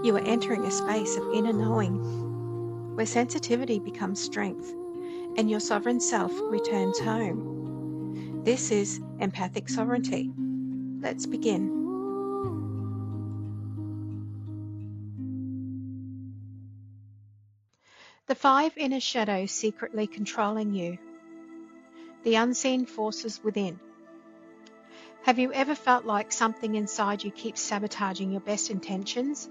You are entering a space of inner knowing, where sensitivity becomes strength and your sovereign self returns home. This is Empathic Sovereignty. Let's begin. The 5 inner shadows secretly controlling you. The unseen forces within. Have you ever felt like something inside you keeps sabotaging your best intentions?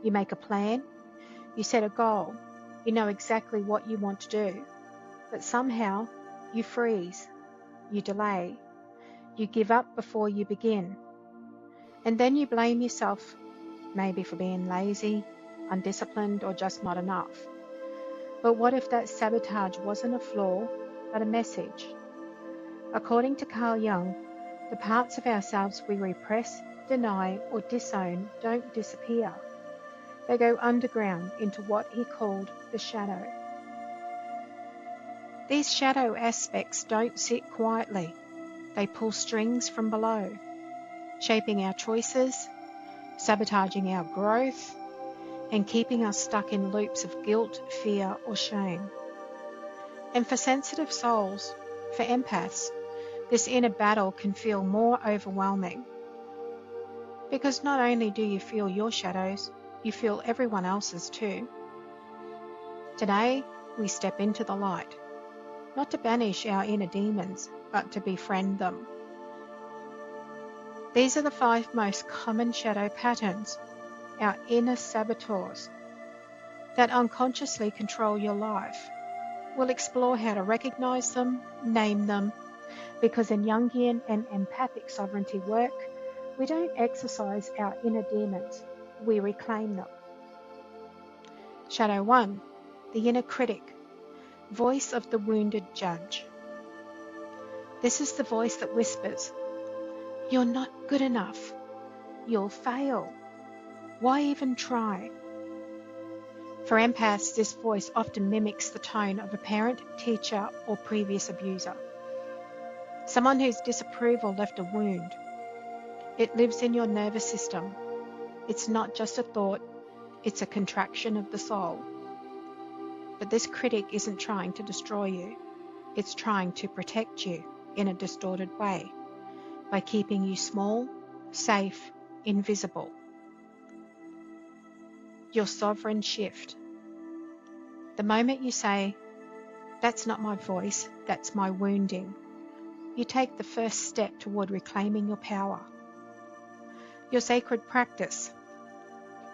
You make a plan, you set a goal, you know exactly what you want to do, but somehow you freeze, you delay, you give up before you begin. And then you blame yourself, maybe for being lazy, undisciplined, or just not enough. But what if that sabotage wasn't a flaw, but a message? According to Carl Jung, the parts of ourselves we repress, deny, or disown don't disappear. They go underground into what he called the shadow. These shadow aspects don't sit quietly. They pull strings from below, shaping our choices, sabotaging our growth, and keeping us stuck in loops of guilt, fear, or shame. And for sensitive souls, for empaths, this inner battle can feel more overwhelming. Because not only do you feel your shadows, you feel everyone else's too. Today, we step into the light, not to banish our inner demons, but to befriend them. These are the 5 most common shadow patterns, our inner saboteurs, that unconsciously control your life. We'll explore how to recognize them, name them, because in Jungian and empathic sovereignty work, we don't exercise our inner demons, we reclaim them. Shadow 1, the inner critic, voice of the wounded judge. This is the voice that whispers, "You're not good enough. You'll fail. Why even try?" For empaths, this voice often mimics the tone of a parent, teacher, or previous abuser. Someone whose disapproval left a wound. It lives in your nervous system. It's not just a thought, it's a contraction of the soul. But this critic isn't trying to destroy you. It's trying to protect you in a distorted way by keeping you small, safe, invisible. Your sovereign shift. The moment you say, "That's not my voice, that's my wounding," you take the first step toward reclaiming your power. Your sacred practice.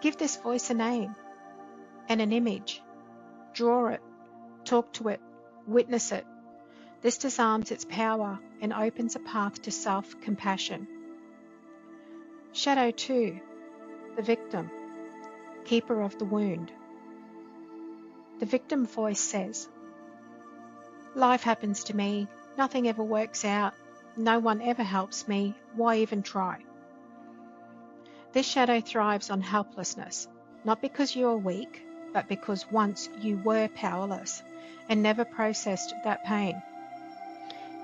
Give this voice a name and an image. Draw it, talk to it, witness it. This disarms its power and opens a path to self-compassion. Shadow 2, the victim, keeper of the wound. The victim voice says, "Life happens to me, nothing ever works out, no one ever helps me, why even try?" This shadow thrives on helplessness, not because you are weak, but because once you were powerless and never processed that pain.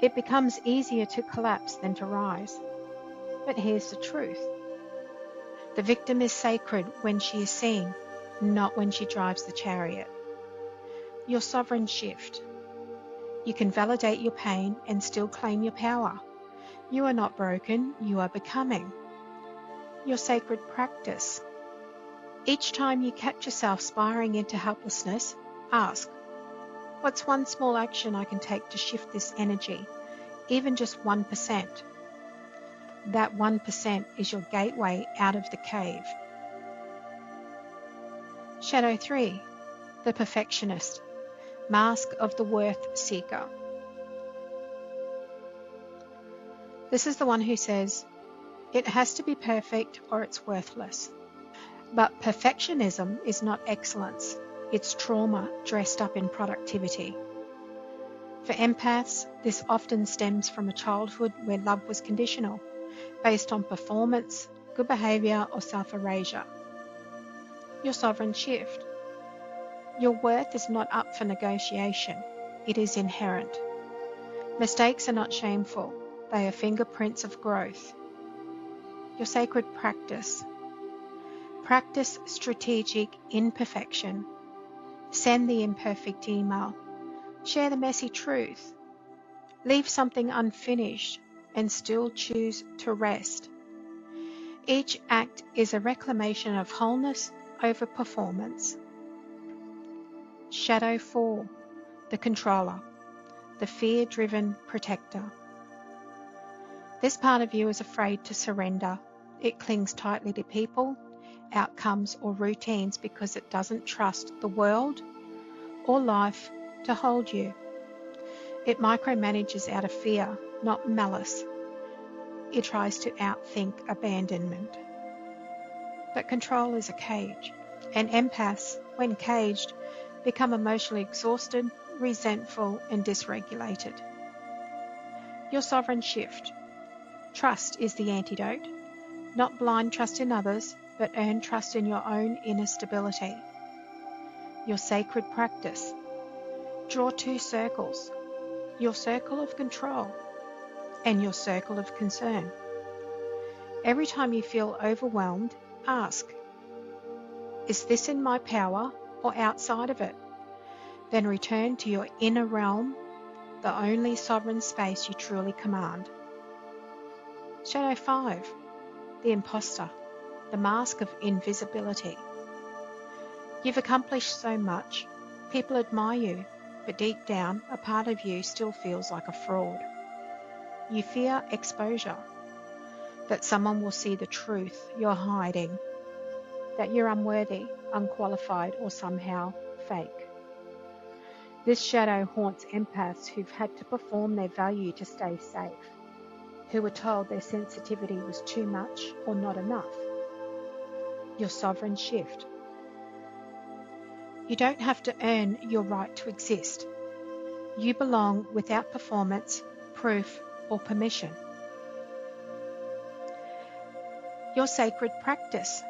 It becomes easier to collapse than to rise. But here's the truth. The victim is sacred when she is seen, not when she drives the chariot. Your sovereign shift. You can validate your pain and still claim your power. You are not broken, you are becoming. Your sacred practice. Each time you catch yourself spiraling into helplessness, ask, what's one small action I can take to shift this energy, even just 1%? That 1% is your gateway out of the cave. Shadow 3, the perfectionist, mask of the worth seeker. This is the one who says, "It has to be perfect or it's worthless." But perfectionism is not excellence. It's trauma dressed up in productivity. For empaths, this often stems from a childhood where love was conditional, based on performance, good behavior, or self-erasure. Your sovereign shift. Your worth is not up for negotiation. It is inherent. Mistakes are not shameful. They are fingerprints of growth. Your sacred practice. Practice strategic imperfection. Send the imperfect email. Share the messy truth. Leave something unfinished and still choose to rest. Each act is a reclamation of wholeness over performance. Shadow 4, the controller, the fear-driven protector. This part of you is afraid to surrender. It clings tightly to people, outcomes, or routines because it doesn't trust the world or life to hold you. It micromanages out of fear, not malice. It tries to outthink abandonment. But control is a cage, and empaths, when caged, become emotionally exhausted, resentful, and dysregulated. Your sovereign shift. Trust is the antidote. Not blind trust in others, but earned trust in your own inner stability. Your sacred practice. Draw 2 circles. Your circle of control and your circle of concern. Every time you feel overwhelmed, ask, is this in my power or outside of it? Then return to your inner realm, the only sovereign space you truly command. Shadow 5, the imposter, the mask of invisibility. You've accomplished so much. People admire you, but deep down, a part of you still feels like a fraud. You fear exposure, that someone will see the truth you're hiding, that you're unworthy, unqualified, or somehow fake. This shadow haunts empaths who've had to perform their value to stay safe, who were told their sensitivity was too much or not enough. Your sovereign shift. You don't have to earn your right to exist. You belong without performance, proof, or permission. Your sacred practice.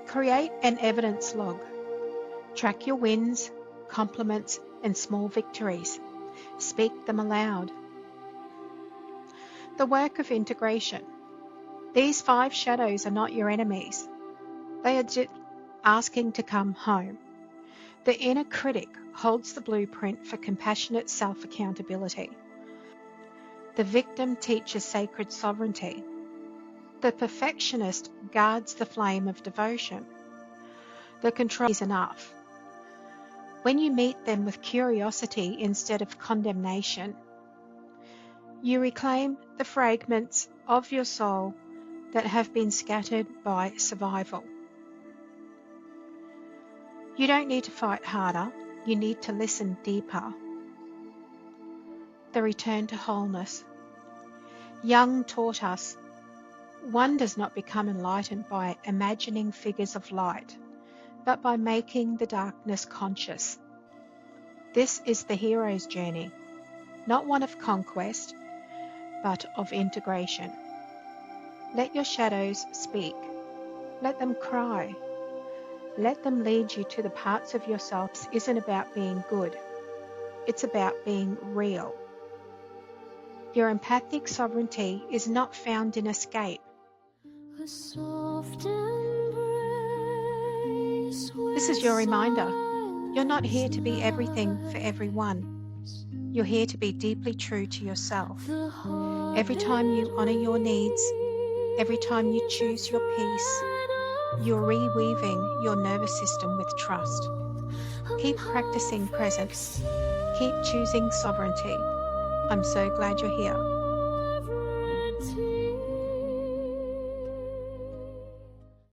Create an evidence log. Track your wins, compliments, and small victories. Speak them aloud. The work of integration. These 5 shadows are not your enemies. They are just asking to come home. The inner critic holds the blueprint for compassionate self-accountability. The victim teaches sacred sovereignty. The perfectionist guards the flame of devotion. The control is enough. When you meet them with curiosity instead of condemnation, you reclaim the fragments of your soul that have been scattered by survival. You don't need to fight harder, you need to listen deeper. The return to wholeness. Young taught us, one does not become enlightened by imagining figures of light, but by making the darkness conscious. This is the hero's journey, not one of conquest, but of integration. Let your shadows speak. Let them cry. Let them lead you to the parts of yourself. This isn't about being good. It's about being real. Your empathic sovereignty is not found in escape. This is your reminder. You're not here to be everything for everyone. You're here to be deeply true to yourself. Every time you honor your needs, every time you choose your peace, you're reweaving your nervous system with trust. Keep practicing presence. Keep choosing sovereignty. I'm so glad you're here.